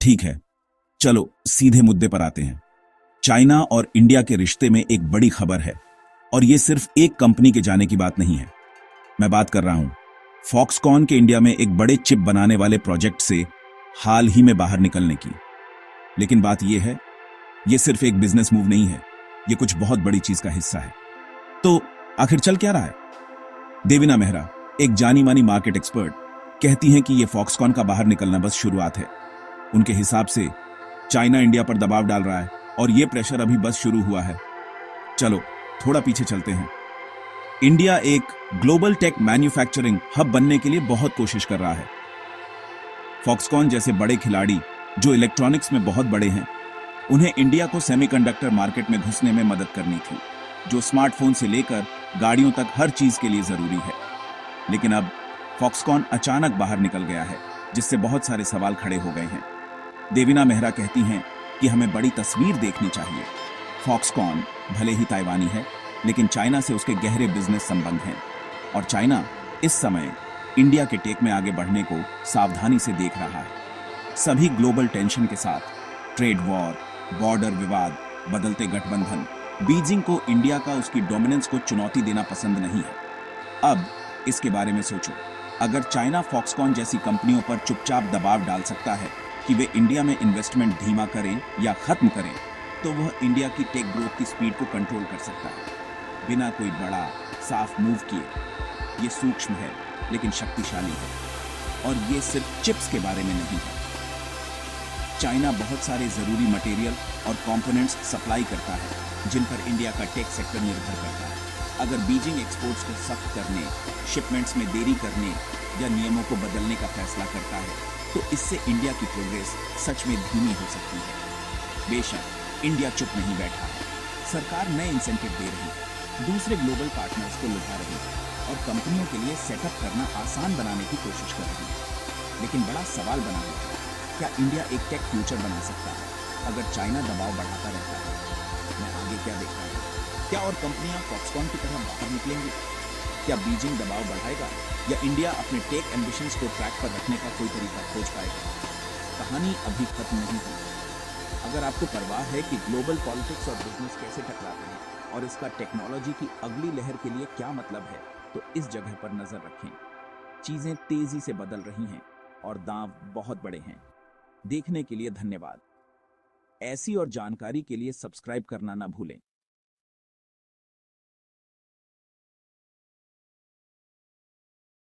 ठीक है, चलो सीधे मुद्दे पर आते हैं। चाइना और इंडिया के रिश्ते में एक बड़ी खबर है, और यह सिर्फ एक कंपनी के जाने की बात नहीं है। मैं बात कर रहा हूं फॉक्सकॉन के इंडिया में एक बड़े चिप बनाने वाले प्रोजेक्ट से हाल ही में बाहर निकलने की। लेकिन बात यह है, यह सिर्फ एक बिजनेस मूव नहीं है, यह कुछ बहुत बड़ी चीज का हिस्सा है। तो आखिर चल क्या रहा है? देवीना मेहरा, एक जानी मानी मार्केट एक्सपर्ट, कहती हैं कि यह फॉक्सकॉन का बाहर निकलना बस शुरुआत है। उनके हिसाब से चाइना इंडिया पर दबाव डाल रहा है, और यह प्रेशर अभी बस शुरू हुआ है। चलो थोड़ा पीछे चलते हैं। इंडिया एक ग्लोबल टेक मैन्युफैक्चरिंग हब बनने के लिए बहुत कोशिश कर रहा है। फॉक्सकॉन जैसे बड़े खिलाड़ी जो इलेक्ट्रॉनिक्स में बहुत बड़े हैं, उन्हें इंडिया को सेमीकंडक्टर मार्केट में घुसने में मदद करनी थी, जो स्मार्टफोन से लेकर गाड़ियों तक हर चीज के लिए जरूरी है। लेकिन अब फॉक्सकॉन अचानक बाहर निकल गया है, जिससे बहुत सारे सवाल खड़े हो गए हैं। देवीना मेहरा कहती हैं कि हमें बड़ी तस्वीर देखनी चाहिए। फॉक्सकॉन भले ही ताइवानी है, लेकिन चाइना से उसके गहरे बिजनेस संबंध हैं, और चाइना इस समय इंडिया के टेक में आगे बढ़ने को सावधानी से देख रहा है। सभी ग्लोबल टेंशन के साथ, ट्रेड वॉर, बॉर्डर विवाद, बदलते गठबंधन, बीजिंग को इंडिया का उसकी डोमिनेंस को चुनौती देना पसंद नहीं है। अब इसके बारे में सोचो, अगर चाइना फॉक्सकॉन जैसी कंपनियों पर चुपचाप दबाव डाल सकता है कि वे इंडिया में इन्वेस्टमेंट धीमा करें या खत्म करें, तो वह इंडिया की टेक ग्रोथ की स्पीड को कंट्रोल कर सकता है बिना कोई बड़ा साफ मूव किए। ये सूक्ष्म है लेकिन शक्तिशाली है, और ये सिर्फ चिप्स के बारे में नहीं है। चाइना बहुत सारे जरूरी मटेरियल और कंपोनेंट्स सप्लाई करता है, जिन पर इंडिया का टेक सेक्टर निर्भर करता है। अगर बीजिंग एक्सपोर्ट्स को सख्त करने, शिपमेंट्स में देरी करने या नियमों को बदलने का फैसला करता है, तो इससे इंडिया की प्रोग्रेस सच में धीमी हो सकती है। बेशक इंडिया चुप नहीं बैठा है, सरकार नए इंसेंटिव दे रही है, दूसरे ग्लोबल पार्टनर्स को लुभा रही है, और कंपनियों के लिए सेटअप करना आसान बनाने की कोशिश कर रही है। लेकिन बड़ा सवाल बना है, क्या इंडिया एक टेक फ्यूचर बना सकता है अगर चाइना दबाव बढ़ाता रहता है? मैं आगे क्या देखता हूँ, क्या और कंपनियां फॉक्सकॉन की तरह बाहर निकलेंगी? क्या बीजिंग दबाव बढ़ाएगा, या इंडिया अपने टेक एम्बिशंस को ट्रैक पर रखने का कोई तरीका खोज पाएगा? कहानी अभी खत्म नहीं हुई। अगर आपको परवाह है कि ग्लोबल पॉलिटिक्स और बिजनेस कैसे टकराते हैं और इसका टेक्नोलॉजी की अगली लहर के लिए क्या मतलब है, तो इस जगह पर नजर रखें। चीजें तेजी से बदल रही हैं और दांव बहुत बड़े हैं। देखने के लिए धन्यवाद। ऐसी और जानकारी के लिए सब्सक्राइब करना ना भूलें।